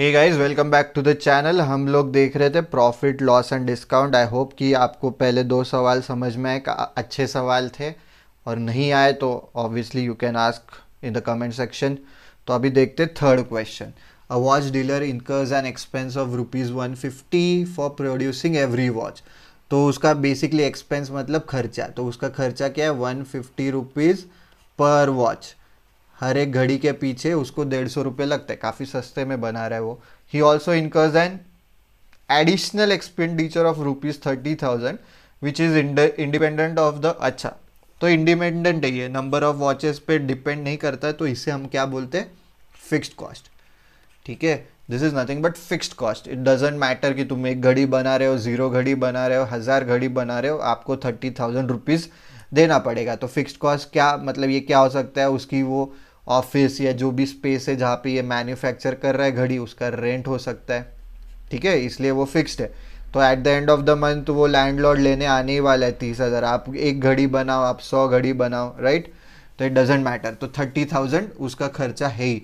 Hey guys, welcome back to the channel. हम लोग देख रहे थे profit loss and discount. I hope कि आपको पहले दो सवाल समझ में आए, अच्छे सवाल थे। और नहीं आए तो obviously you can ask in the comment section. तो अभी देखते third question. A watch dealer incurs an expense of ₹150 for producing every watch. तो उसका बेसिकली एक्सपेंस मतलब खर्चा। तो उसका खर्चा क्या है? ₹150 पर वॉच। हर एक घड़ी के पीछे उसको ₹150 लगता है, काफ़ी सस्ते में बना रहा है वो। He also incurs an additional expenditure of ₹30,000 which is independent of the. अच्छा, तो इंडिपेंडेंट है ये, नंबर ऑफ वॉचेस पे डिपेंड नहीं करता है, तो इसे हम क्या बोलते हैं? Fixed cost. ठीक है, this is nothing but fixed cost. It doesn't matter कि तुम एक घड़ी बना रहे हो, 0 घड़ी बना रहे हो, 1000 घड़ी बना रहे हो, आपको ₹30,000 देना पड़ेगा। तो फिक्स्ड कॉस्ट क्या मतलब? ये क्या हो सकता है? उसकी वो ऑफिस या जो भी स्पेस है जहाँ पे ये मैन्युफैक्चर कर रहा है घड़ी, उसका रेंट हो सकता है। ठीक है, इसलिए वो फिक्स्ड है। तो at the end of the month वो लैंडलॉर्ड लेने आने ही वाला है 30,000। आप एक घड़ी बनाओ, आप 100 घड़ी बनाओ, राइट? तो इट डजेंट मैटर। तो 30,000 उसका खर्चा है ही।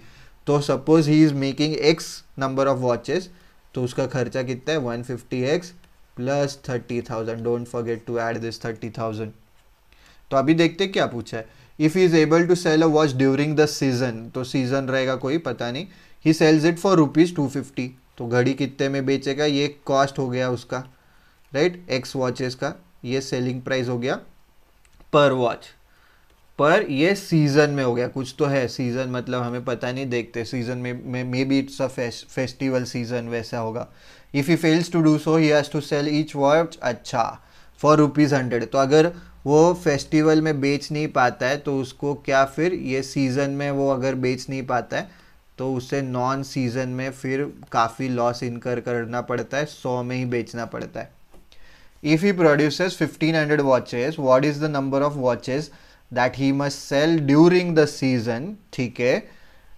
तो suppose he is making X number of watches, तो उसका खर्चा कितना है? 150x plus 30,000। Don't forget to add this 30,000। तो अभी देखते क्या पूछा है। If he is able to sell a watch during the season, तो सीजन रहेगा कोई पता नहीं। He sells it for ₹250। तो घड़ी कितने में बेचेगा? ये कॉस्ट हो गया उसका, राइट? एक्स वॉचेस का ये सेलिंग प्राइस हो गया पर वॉच। पर ये सीजन में हो गया, कुछ तो है सीजन, मतलब हमें पता नहीं, देखते सीजन में may be it's a festival season, वैसा होगा। If he fails to do so he has to sell each watch, अच्छा, फॉर ₹100। तो अगर वो फेस्टिवल में बेच नहीं पाता है तो उसको क्या, फिर ये सीज़न में वो अगर बेच नहीं पाता है तो उसे नॉन सीजन में फिर काफ़ी लॉस इनकर करना पड़ता है, 100 में ही बेचना पड़ता है। If he produces 1500 watches, what is the number of watches that he must sell during the season? ठीक है,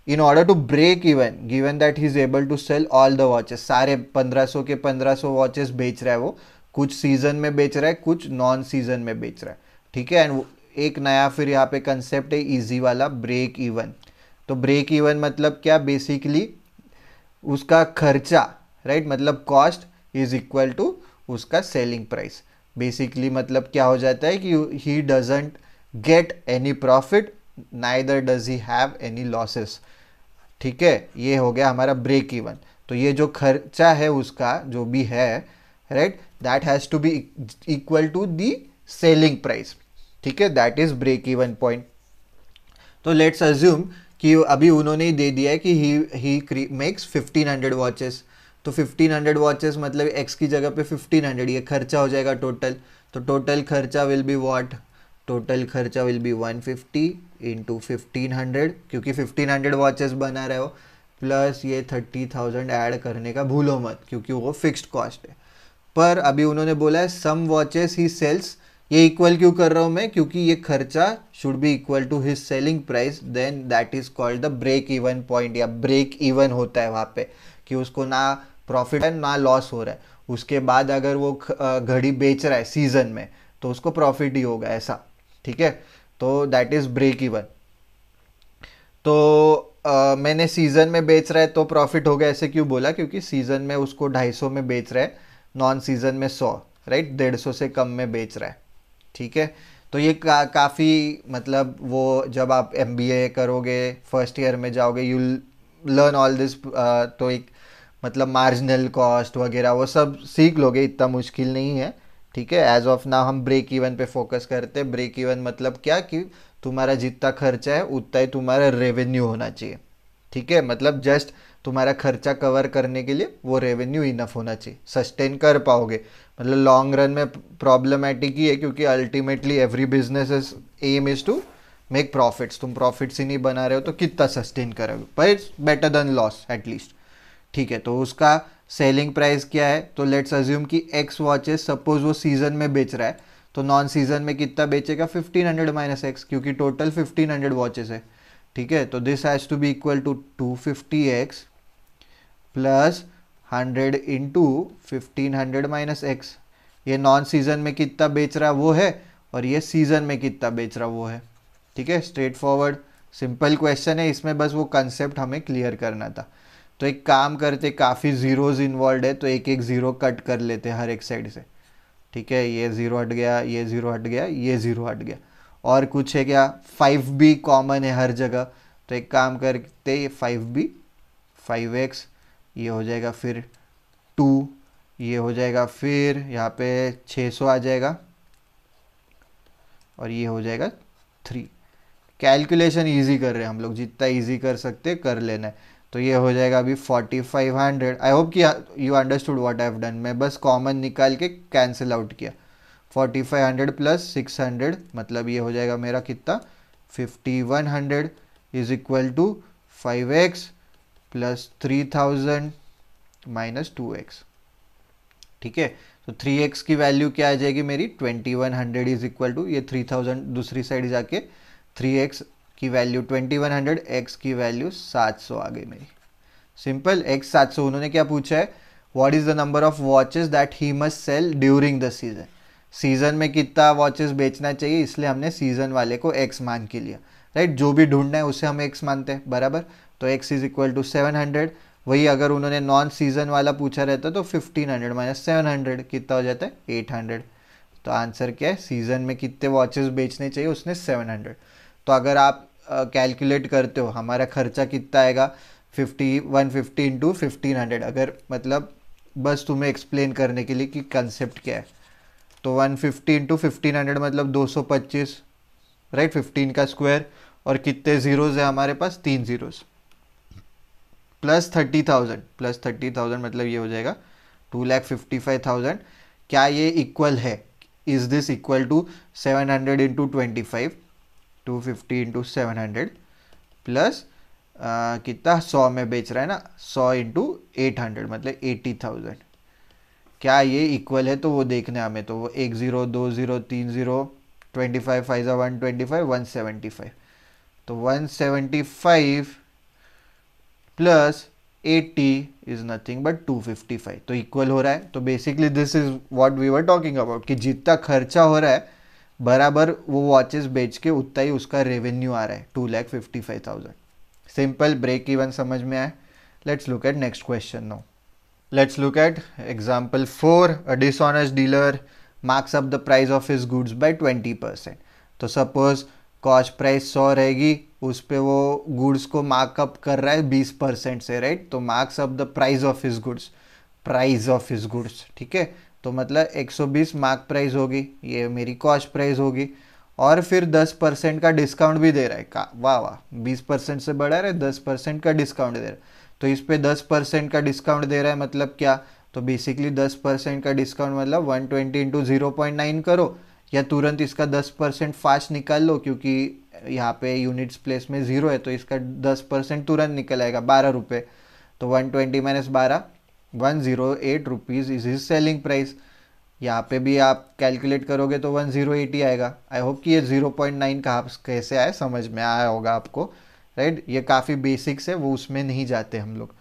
in order to break even, given that he is able to sell all the watches, सारे 1500 के 1500 watches बेच रहा है वो, कुछ season में बेच रहा है, कुछ नॉन सीजन में बेच रहा है। ठीक है, एंड एक नया फिर यहाँ पे कंसेप्ट है इजी वाला, ब्रेक इवन। तो ब्रेक इवन मतलब क्या? बेसिकली उसका खर्चा, राइट, मतलब कॉस्ट इज इक्वल टू उसका सेलिंग प्राइस। बेसिकली मतलब क्या हो जाता है कि he doesn't get any profit, neither does he have any losses. ठीक है, ये हो गया हमारा ब्रेक इवन। तो ये जो खर्चा है उसका जो भी है, right, that has to be equal to the selling price. ठीक है, that is break even point. तो लेट्स अज्यूम कि अभी उन्होंने ही दे दिया है कि ही मेक्स 1500 वॉचेस। तो 1500 वॉचेस मतलब एक्स की जगह पे 1500, ये खर्चा हो जाएगा टोटल। तो टोटल खर्चा विल बी व्हाट? टोटल खर्चा विल बी 150 इंटू 1500, क्योंकि 1500 वॉचेस बना रहे हो, प्लस ये 30,000 ऐड करने का भूलो मत, क्योंकि वो फिक्स्ड कॉस्ट है। पर अभी उन्होंने बोला है सम वॉचेस ही सेल्स। ये इक्वल क्यों कर रहा हूँ मैं? क्योंकि ये खर्चा should be equal to his selling price, then that is called the break even point, या ब्रेक इवन होता है वहाँ पे कि उसको ना प्रॉफिट है ना लॉस हो रहा है। उसके बाद अगर वो घड़ी बेच रहा है सीजन में तो उसको प्रॉफिट ही होगा, ऐसा। ठीक है, तो दैट इज ब्रेक इवन। तो मैंने सीजन में बेच रहा है तो प्रॉफिट होगा, ऐसे क्यों बोला? क्योंकि सीजन में उसको 250 में बेच रहा है, नॉन सीजन में 100, राइट, 150 से कम में बेच रहा है। ठीक है, तो ये काफ़ी मतलब वो जब आप MBA करोगे, फर्स्ट ईयर में जाओगे, यू लर्न ऑल दिस। तो एक मतलब मार्जिनल कॉस्ट वगैरह वो सब सीख लोगे, इतना मुश्किल नहीं है। ठीक है, एज ऑफ नाउ हम ब्रेक इवन पे फोकस करते हैं। ब्रेक इवन मतलब क्या कि तुम्हारा जितना खर्चा है उतना ही तुम्हारा रेवेन्यू होना चाहिए। ठीक है, मतलब जस्ट तुम्हारा खर्चा कवर करने के लिए वो रेवेन्यू इनफ होना चाहिए, सस्टेन कर पाओगे। मतलब लॉन्ग रन में प्रॉब्लमेटिक ही है, क्योंकि ultimately every business is aim is to make profits. तुम प्रॉफिट्स ही नहीं बना रहे हो तो कितना सस्टेन करोगे? पर it's better than loss at least. ठीक है, तो उसका सेलिंग प्राइस क्या है? तो लेट्स अज्यूम कि एक्स वॉचेस सपोज वो सीजन में बेच रहा है, तो नॉन सीजन में कितना बेचेगा? 1500 माइनस एक्स, क्योंकि टोटल 1500 वॉचेस है। ठीक है, तो this has to be equal to 250x plus 100 into 1500 minus x. ये नॉन सीजन में कितना बेच रहा वो है, और ये सीजन में कितना बेच रहा वो है। ठीक है, स्ट्रेट फॉरवर्ड सिंपल क्वेश्चन है, इसमें बस वो कंसेप्ट हमें क्लियर करना था। तो एक काम करते, काफ़ी ज़ीरोज़ इन्वॉल्व है तो एक एक ज़ीरो कट कर लेते हर एक साइड से। ठीक है, ये ज़ीरो हट गया, ये ज़ीरो हट गया, ये ज़ीरो हट गया। और कुछ है क्या, 5b कॉमन है हर जगह, तो एक काम करते, ये 5b, 5x, ये हो जाएगा फिर 2, ये हो जाएगा फिर यहाँ पे 600 आ जाएगा, और ये हो जाएगा 3। कैलकुलेशन इजी कर रहे हैं हम लोग, जितना इजी कर सकते कर लेना है। तो ये हो जाएगा अभी 4500। आई होप कि you understood what I have done. मैं बस कॉमन निकाल के कैंसिल आउट किया। 4500 प्लस 600 मतलब ये हो जाएगा मेरा कितना, 5100 is equal to 5x plus 3000 minus 2x। ठीक है, तो 3x की वैल्यू क्या आ जाएगी मेरी, 2100 इज इक्वल टू, ये 3000 दूसरी साइड जाके 3x की वैल्यू 2100, x की वैल्यू 700 आ गई मेरी। Simple, x 700। उन्होंने क्या पूछा है, what is the number of watches that he must sell during the season. Season में कितना वॉचेस बेचना चाहिए, इसलिए हमने सीजन वाले को x मान के लिया। राइट, जो भी ढूंढना है उसे हम x मानते हैं, बराबर। तो x इज इक्वल टू 700। वही अगर उन्होंने नॉन सीजन वाला पूछा रहता तो 1500 माइनस 700 कितना हो जाता है, 800। तो आंसर क्या है, सीजन में कितने वॉचेस बेचने चाहिए, उसने 700। तो अगर आप कैलकुलेट करते हो हमारा खर्चा कितना आएगा, 150 इंटू 1500। अगर मतलब बस तुम्हें एक्सप्लेन करने के लिए कि कंसेप्ट क्या है, तो 150 इंटू 1500 मतलब 225, राइट, 15 का स्क्वायर। और कितने ज़ीरोज़ है हमारे पास, 3 ज़ीरोज़, प्लस 30,000 मतलब ये हो जाएगा 2,55,000। क्या ये इक्वल है, is this equal to 700 into 25, 250 into 700 plus कितना 100 में बेच रहा है ना, 100 इंटू 800 मतलब 80,000। क्या ये इक्वल है, तो वो देखने हमें, तो वो 1 0 2 0 3 0, 25 5 125, 175। तो 175 प्लस 80 इज नथिंग बट 255, तो इक्वल हो रहा है। तो basically this is what we were talking about, कि जितना खर्चा हो रहा है बराबर वो वॉचेस बेच के उतना ही उसका रेवेन्यू आ रहा है, 2,55,000। सिंपल, ब्रेक इवन समझ में आया। Let's look at next question now. Let's look at example 4. A dishonest dealer marks up the price of his goods by 20%. तो सपोज कॉस्ट प्राइस 100 रहेगी, उस पे वो गुड्स को मार्कअप कर रहा है 20% से, राइट। तो marks up the price of his goods, price of his goods, ठीक है। तो मतलब 120 मार्क प्राइस होगी, ये मेरी कॉस्ट प्राइस होगी। और फिर 10% का डिस्काउंट भी दे रहा है, वाह वाह, 20% से बढ़ा रहा है, 10% का डिस्काउंट दे रहा है। तो इस पे 10% का डिस्काउंट दे रहा है मतलब क्या, तो बेसिकली 10% का डिस्काउंट मतलब 120 इंटू 0.9 करो, या तुरंत इसका 10% फास्ट निकाल लो, क्योंकि यहाँ पे यूनिट्स प्लेस में 0 है तो इसका 10% तुरंत निकल आएगा, 12 रुपये। तो 120 minus 12, 108 rupees is his selling price. यहाँ पे भी आप कैलकुलेट करोगे तो 1080 आएगा। आई होप कि ये 0.9 कहाँ कैसे आए समझ में आया होगा आपको, राइट। ये काफ़ी बेसिक्स है, वो उसमें नहीं जाते हम लोग।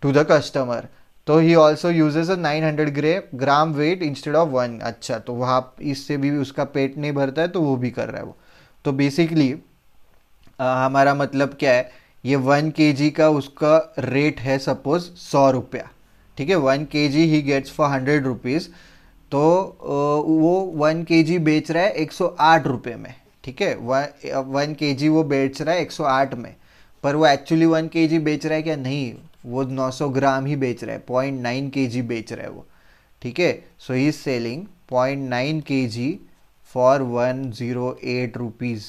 टू द कस्टमर, तो he also uses a 900 gram weight instead of 1। अच्छा, तो वहाँ इससे भी उसका पेट नहीं भरता है तो वो भी कर रहा है वो। तो बेसिकली हमारा मतलब क्या है, ये 1 kg का उसका रेट है सपोज 100 रुपया, ठीक है। 1 kg he gets for 100 rupees, तो वो 1 kg बेच रहा है 108 रुपये में, ठीक है। 1 kg वो बेच रहा है 108 में, पर वो एक्चुअली 1 kg बेच रहा है क्या, नहीं, वो 900 ग्राम ही बेच रहा है, 0.9 kg बेच रहा है वो, ठीक है। So he is selling 0.9 kg for 108 rupees.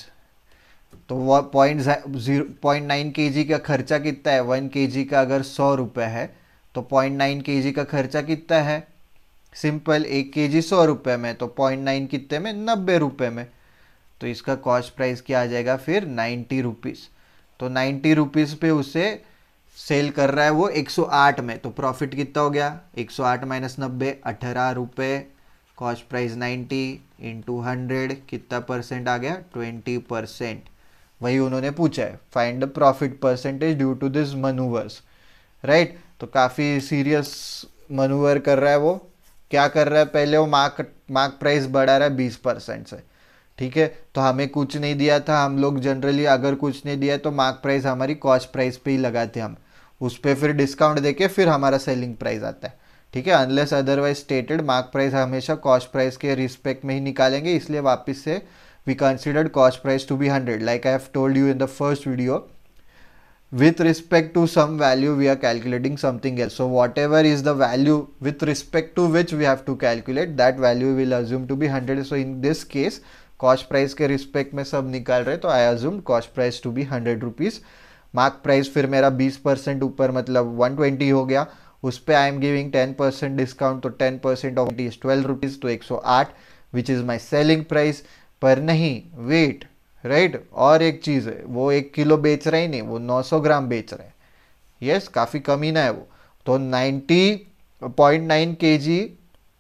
तो वो 0.9 kg का खर्चा कितना है, 1 kg का अगर 100 रुपये है तो 0.9 kg का खर्चा कितना है, सिंपल, 1 kg 100 रुपये में, तो 0.9 कितने में, 90 रुपये में। तो इसका कॉस्ट प्राइस क्या आ जाएगा फिर, 90 रुपीज़। तो 90 रुपीज़ पे उसे सेल कर रहा है वो 108 में, तो प्रॉफिट कितना हो गया, 108 माइनस 90, 18 रुपये। कॉस्ट प्राइस 90 इंटू 100 कितना परसेंट आ गया, 20%। वही उन्होंने पूछा है, find the profit percentage due to this manoeuvres, right. तो काफ़ी सीरियस मनूवर कर रहा है वो। क्या कर रहा है, पहले वो मार्क प्राइस बढ़ा रहा है 20% से, ठीक है। तो हमें कुछ नहीं दिया था, हम लोग जनरली अगर कुछ नहीं दिया तो मार्क प्राइस हमारी कॉस्ट प्राइस पे ही लगाते हम। उस पर फिर डिस्काउंट देके फिर हमारा सेलिंग प्राइस आता है, ठीक है। Unless otherwise stated, mark price हमेशा कॉस्ट प्राइस के रिस्पेक्ट में ही निकालेंगे, इसलिए वापस से we considered cost price to be 100 like I have told you in the first video. With respect to some value we are calculating something else, so whatever is the value with respect to which we have to calculate, that value will assume to be 100. So in this case cost price के respect में सब निकाल रहे, तो I assume cost price to be 100 rupees. Mark price फिर मेरा 20% ऊपर मतलब 120 हो गया, उस पर आई एम गिविंग 10% डिस्काउंट, तो 10% ऑफ इट इज 12 रुपीज़, तो 108 which is my selling price. पर नहीं, वेट, राइट और एक चीज़ है, वो 1 किलो बेच रहे ही नहीं, वो 900 ग्राम बेच रहे हैं. यस, काफ़ी कमी ना है वो. तो 90.9 kg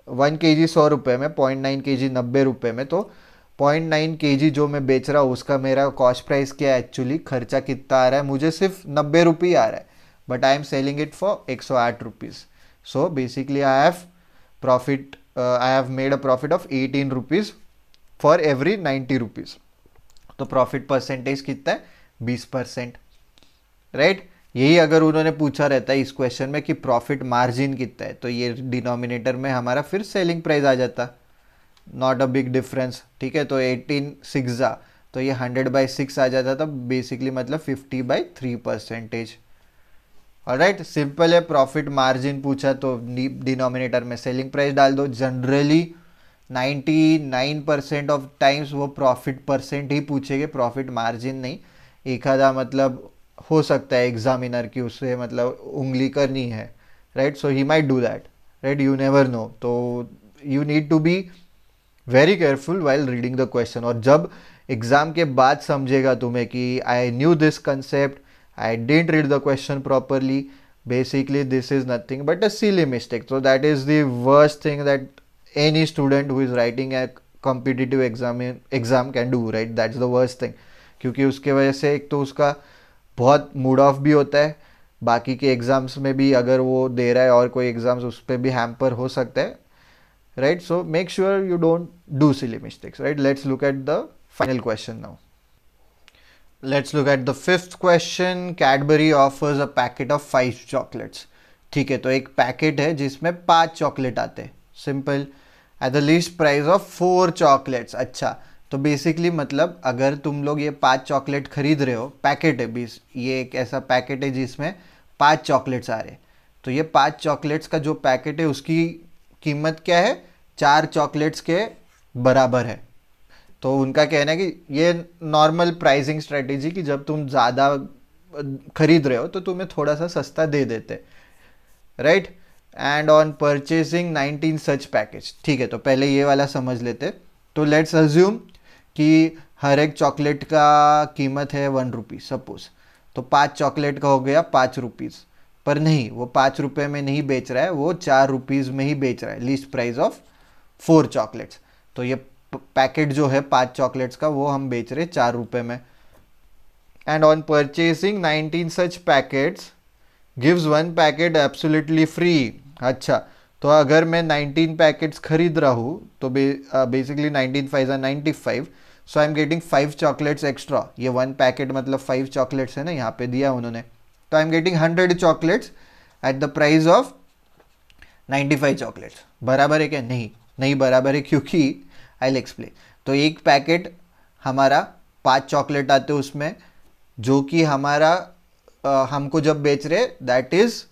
1 kg 100 रुपये में, 0.9 kg 90 रुपये में, तो 0.9 kg जो मैं बेच रहा हूँ उसका मेरा कॉस्ट प्राइस क्या है, एक्चुअली खर्चा कितना आ रहा है, मुझे सिर्फ 90 रुपये आ रहा है, but I am selling it for 108 rupees. So basically I have made a profit of 18 rupees for every 90 rupees. तो प्रॉफिट परसेंटेज कितना है, 20%, राइट. यही अगर उन्होंने पूछा रहता है इस क्वेश्चन में कि प्रॉफिट मार्जिन कितना है, तो ये डिनोमिनेटर में हमारा फिर सेलिंग प्राइस आ जाता, नॉट अ बिग डिफरेंस, ठीक है. तो 18 6 तो ये 100/6 आ जाता था बेसिकली, मतलब 50/3%. ऑलराइट, सिंपल है. प्रॉफिट मार्जिन पूछा तो डिनोमिनेटर में सेलिंग प्राइस डाल दो. जनरली 99% ऑफ टाइम्स वो प्रॉफिट परसेंट ही पूछेंगे, प्रॉफिट मार्जिन नहीं. एक आधा मतलब हो सकता है एग्जामिनर की उससे मतलब उंगली करनी है, right. So he might do that, right, you never know. तो you need to be very careful while reading the question. और जब एग्जाम के बाद समझेगा तुम्हें कि I knew this concept, I didn't read the question properly, basically this is nothing but a silly mistake. So that is the worst thing that any student who is writing a competitive exam can do, right. That's the worst thing, क्योंकि उसके वजह से एक तो उसका बहुत mood off भी होता है, बाकी के एग्जाम्स में भी अगर वो दे रहा है और कोई एग्जाम्स उस पर भी हैम्पर हो सकता है, right. So make sure you don't do silly mistakes, right. Let's look at the final question now. Let's look at the fifth question. Cadbury offers a packet of 5 chocolates. ठीक है, तो एक पैकेट है जिसमें 5 chocolate आते हैं. Simple. At the least price of 4 chocolates. अच्छा, तो बेसिकली मतलब अगर तुम लोग ये 5 चॉकलेट खरीद रहे हो, पैकेट है 20, ये एक ऐसा पैकेट है जिसमें 5 चॉकलेट्स आ रहे हैं, तो ये 5 चॉकलेट्स का जो पैकेट है उसकी कीमत क्या है, 4 चॉकलेट्स के बराबर है. तो उनका कहना है कि ये नॉर्मल प्राइसिंग स्ट्रेटेजी कि जब तुम ज़्यादा खरीद रहे हो तो तुम्हें थोड़ा सा सस्ता दे देते, right. And on purchasing 19 such package. ठीक है, तो पहले ये वाला समझ लेते. तो लेट्स अज्यूम कि हर एक चॉकलेट का कीमत है 1 रुपी सपोज, तो 5 चॉकलेट का हो गया 5 रुपीज़. पर नहीं, वो 5 रुपये में नहीं बेच रहा है, वो 4 रुपीज़ में ही बेच रहा है, लीस्ट प्राइस ऑफ 4 चॉकलेट्स. तो ये पैकेट जो है 5 चॉकलेट्स का वो हम बेच रहे 4 रुपये में. And on purchasing 19 such packets gives 1 packet absolutely free. अच्छा, तो अगर मैं 19 पैकेट्स खरीद रहा हूँ तो basically 19 5 95, so I am getting 5 chocolates extra. ये 1 पैकेट मतलब 5 चॉकलेट्स है ना, यहाँ पे दिया उन्होंने. तो I am getting 100 chocolates at the price of 95 chocolates. बराबर है क्या? नहीं, नहीं बराबर है, क्योंकि आई विल एक्सप्लेन. तो एक पैकेट हमारा 5 चॉकलेट आते हैं उसमें, जो कि हमारा हमको जब बेच रहे दैट इज़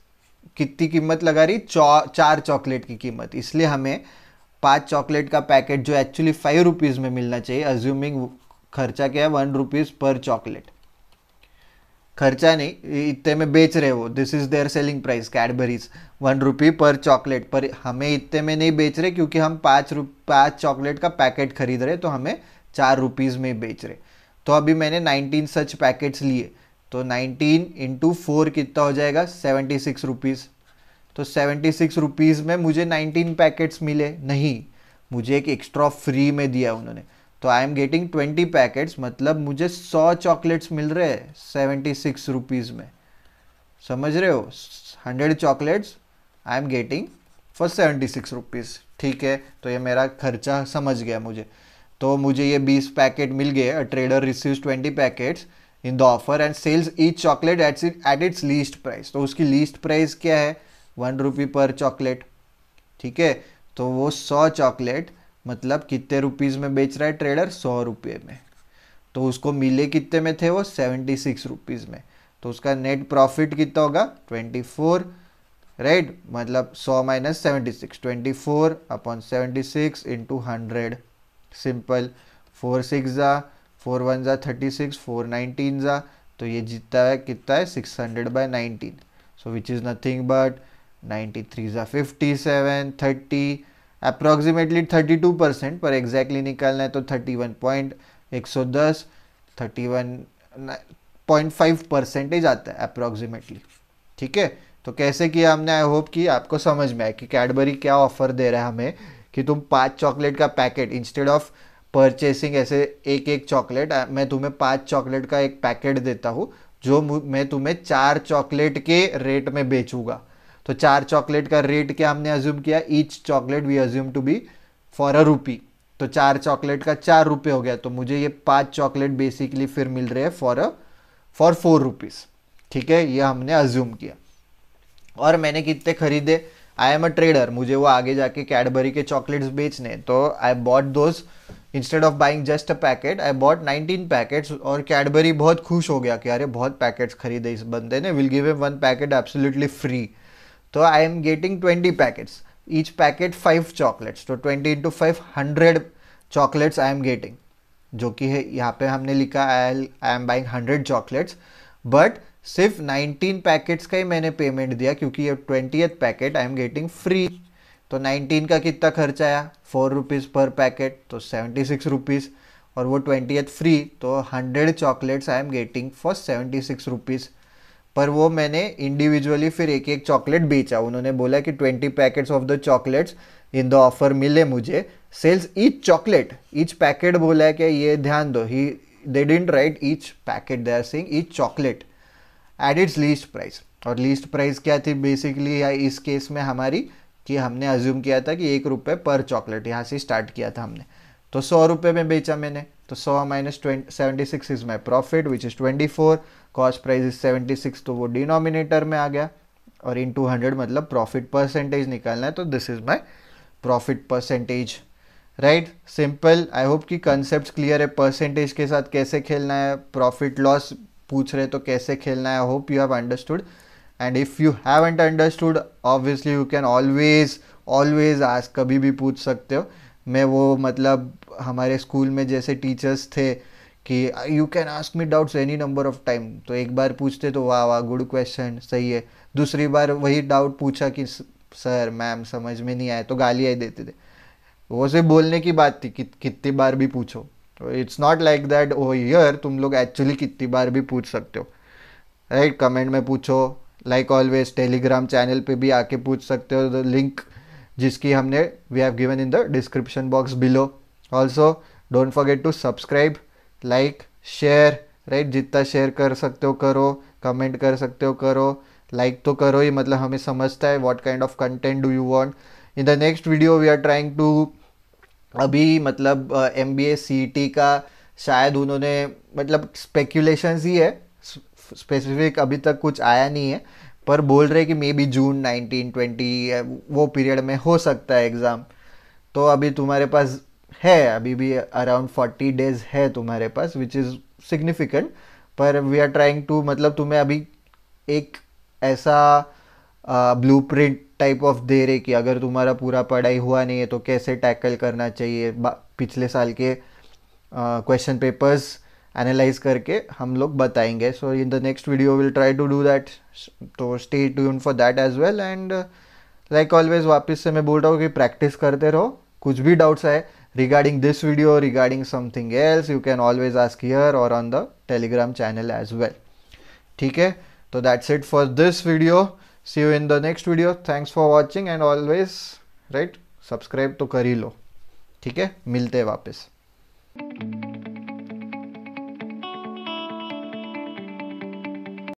कितनी कीमत लगा रही, 4 चॉकलेट की कीमत. इसलिए हमें 5 चॉकलेट का पैकेट जो एक्चुअली 5 रुपीज़ में मिलना चाहिए, अज्यूमिंग खर्चा क्या है 1 रुपीज़ पर चॉकलेट. खर्चा नहीं, इतने में बेच रहे हो, this is their selling price Cadbury's 1 rupee पर चॉकलेट. पर हमें इतने में नहीं बेच रहे क्योंकि हम 5 चॉकलेट का पैकेट खरीद रहे, तो हमें 4 रुपीज़ में बेच रहे. तो अभी मैंने 19 सच पैकेट्स लिए, तो 19 × 4 कितना हो जाएगा, 76 रुपीज़. तो 76 रुपीज़ में मुझे 19 पैकेट्स मिले नहीं, मुझे एक एक्स्ट्रा फ्री में दिया उन्होंने. तो आई एम गेटिंग 20 पैकेट्स, मतलब मुझे 100 चॉकलेट्स मिल रहे हैं 76 रुपीज़ में. समझ रहे हो, 100 chocolates I am getting for 76 rupees. ठीक है, तो ये मेरा खर्चा समझ गया मुझे. तो मुझे ये 20 पैकेट मिल गए. A trader receives 20 packets in the offer and sells each chocolate at its least price. तो उसकी लीस्ट प्राइस क्या है, 1 रुपी पर चॉकलेट। ठीक है, तो वो 100 चॉकलेट मतलब कितने रुपीज़ में बेच रहा है ट्रेडर, 100 रुपये में। तो उसको मिले कितने में थे वो, 76 रुपीज़ में। तो उसका नेट प्रॉफिट कितना होगा, 24, राइट। मतलब 100 माइनस 76, 24 अपॉन 76 इंटू 100, सिंपल। 4 6 जा, 4 1 जा 36, 4 19 जा, तो ये जीता है कितना है, 600/19। सो विच इज़ नथिंग बट 93 जा 57, 30, अप्रॉक्सीमेटली 32%, पर एग्जैक्टली निकालना है तो 31.110, 31.5% आता है अप्रॉक्सीमेटली। ठीक है, तो कैसे किया हमने, आई होप कि आपको समझ में आए कि कैडबरी क्या ऑफर दे रहा है हमें, कि तुम 5 चॉकलेट का पैकेट, इंस्टेड ऑफ परचेसिंग ऐसे एक एक चॉकलेट, मैं तुम्हें 5 चॉकलेट का एक पैकेट देता हूँ जो मैं तुम्हें 4 चॉकलेट के रेट में बेचूंगा। तो 4 चॉकलेट का रेट क्या हमने अज्यूम किया, each chocolate we assume to be for a rupee. तो 4 चॉकलेट का 4 रुपये हो गया, तो मुझे ये 5 चॉकलेट बेसिकली फिर मिल रहे हैं फॉर 4 रुपीज़। ठीक है, ये हमने अज्यूम किया। और मैंने कितने खरीदे, आई एम अ ट्रेडर, मुझे वो आगे जाके कैडबरी के चॉकलेट्स बेचने, तो I bought those, instead of buying just a packet I bought 19 packets. और कैडबरी बहुत खुश हो गया कि अरे बहुत पैकेट्स खरीदे इस बंदे ने, will give him 1 packet absolutely free. तो I am getting 20 packets, each packet 5 chocolates, तो 20 into 5 100 chocolates I am getting, जो कि है यहाँ पे हमने लिखा I am buying 100 chocolates, but सिर्फ 19 पैकेट्स का ही मैंने पेमेंट दिया, क्योंकि ये 20th packet I am getting free. तो 19 का कितना खर्चा आया, 4 रुपीज़ पर पैकेट, तो 76 रुपीज़, और वो 20th फ्री, तो 100 chocolates I am getting for 76 rupees. पर वो मैंने इंडिविजुअली फिर एक एक चॉकलेट बेचा। उन्होंने बोला कि 20 packets of the chocolates in the offer मिले मुझे, sells each chocolate, each packet बोला है कि ये ध्यान दो, he they didn't write each packet, they are saying each chocolate at its least price. और लीस्ट प्राइस क्या थी बेसिकली इस केस में हमारी, कि हमने अज्यूम किया था कि 1 रुपये पर चॉकलेट, यहाँ से स्टार्ट किया था हमने। तो 100 रुपये में बेचा मैंने, तो 100 minus 76 is my profit which is 24, cost price is 76, तो वो डिनोमिनेटर में आ गया, और इंटू 100 मतलब प्रॉफिट परसेंटेज निकालना है, तो this is my profit percentage, right. Simple, I hope कि कंसेप्ट क्लियर है, परसेंटेज के साथ कैसे खेलना है, प्रॉफिट लॉस पूछ रहे तो कैसे खेलना है, I hope you have understood. And if you haven't understood, obviously you can always ask, कभी भी पूछ सकते हो। मैं वो मतलब हमारे स्कूल में जैसे टीचर्स थे कि you can ask me doubts any number of time, तो एक बार पूछते तो वाह वाह गुड क्वेश्चन, सही है, दूसरी बार वही डाउट पूछा कि सर मैम समझ में नहीं आया, तो गालियाँ ही देते थे। वो सिर्फ बोलने की बात थी कि कितनी बार भी पूछो, तो it's not like that oh here तुम लोग एक्चुअली कितनी बार भी पूछ सकते हो, राइट। कमेंट में पूछो, लाइक ऑलवेज टेलीग्राम चैनल पे भी आके पूछ सकते हो, द लिंक जिसकी हमने we have given in the description box below. Also don't forget to subscribe, like, share, right, जितना शेयर कर सकते हो करो, कमेंट कर सकते हो करो, लाइक तो करो ही, मतलब हमें समझता है what kind of content do you want. In the next video we are trying to, अभी मतलब MBA CET का शायद उन्होंने, मतलब स्पेक्यूलेशंस ही है, स्पेसिफिक अभी तक कुछ आया नहीं है, पर बोल रहे कि मे बी जून 19-20 वो पीरियड में हो सकता है एग्ज़ाम। तो अभी तुम्हारे पास है, अभी भी अराउंड 40 डेज है तुम्हारे पास, विच इज़ सिग्निफिकेंट। पर वी आर ट्राइंग टू, मतलब तुम्हें अभी एक ऐसा ब्लूप्रिंट टाइप ऑफ दे रहे कि अगर तुम्हारा पूरा पढ़ाई हुआ नहीं है तो कैसे टैकल करना चाहिए, पिछले साल के क्वेश्चन पेपर्स एनालाइज करके हम लोग बताएंगे। So in the next video will try to do that, तो stay tune for that as well. And like always वापस से मैं बोल रहा हूँ कि प्रैक्टिस करते रहो, कुछ भी डाउट्स आए regarding this video, regarding something else, you can always ask here or on the Telegram channel as well. ठीक है, तो that's it for this video. See you in the next video. Thanks for watching and always, right, subscribe तो कर ही लो। ठीक है, मिलते हैं वापस।